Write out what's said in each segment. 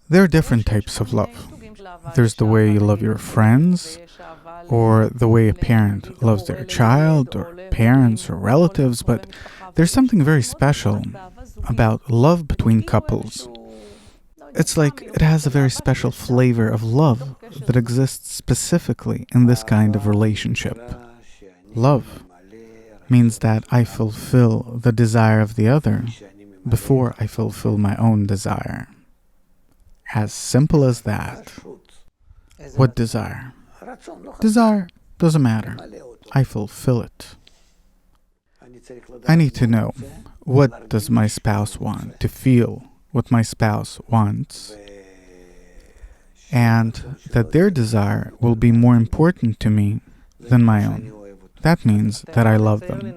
There are different types of love. There's the way you love your friends, or the way a parent loves their child, or parents, or relatives, but there's something very special about love between couples. It's like it has a very special flavor of love that exists specifically in this kind of relationship. Love means that I fulfill the desire of the other before I fulfill my own desire. As simple as that. What desire? Desire doesn't matter. I fulfill it. I need to know, what does my spouse want? To feel what my spouse wants. And that their desire will be more important to me than my own. That means that I love them.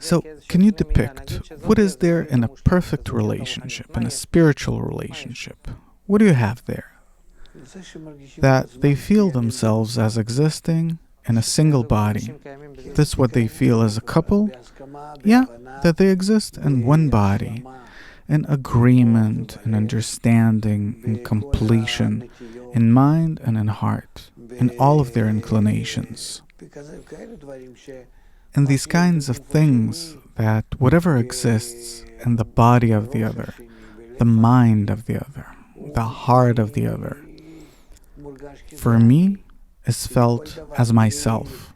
So, can you depict what is there in a perfect relationship, in a spiritual relationship? What do you have there? That they feel themselves as existing in a single body. That's what they feel as a couple. Yeah, that they exist in one body, in agreement, in understanding, in completion, in mind and in heart, in all of their inclinations. And these kinds of things, that whatever exists in the body of the other, the mind of the other, the heart of the other, for me, is felt as myself.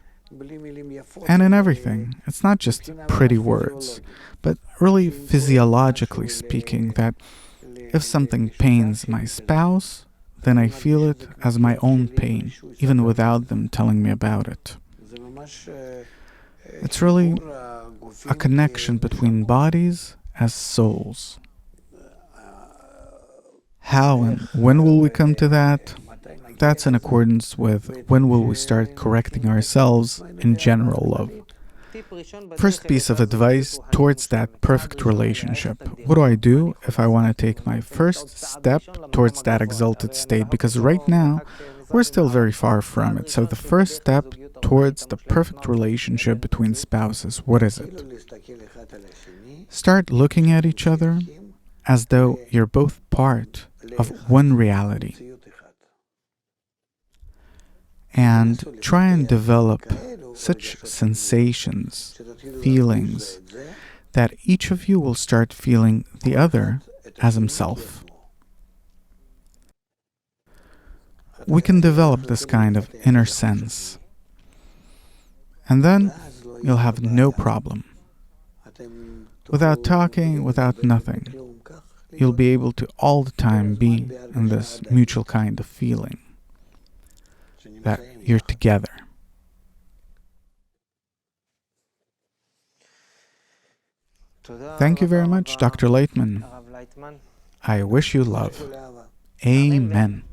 And in everything, it's not just pretty words, but really physiologically speaking, that if something pains my spouse, then I feel it as my own pain, even without them telling me about it. It's really a connection between bodies as souls. How and when will we come to that? That's in accordance with when will we start correcting ourselves in general love. First piece of advice towards that perfect relationship. What do I do if I want to take my first step towards that exalted state? Because right now, we're still very far from it. So the first step towards the perfect relationship between spouses, what is it? Start looking at each other as though you're both part of one reality. And try and develop such sensations, feelings, that each of you will start feeling the other as himself. We can develop this kind of inner sense, and then you'll have no problem. Without talking, without nothing, you'll be able to all the time be in this mutual kind of feeling that you're together. Thank you very much, Dr. Leitman. I wish you love. Amen.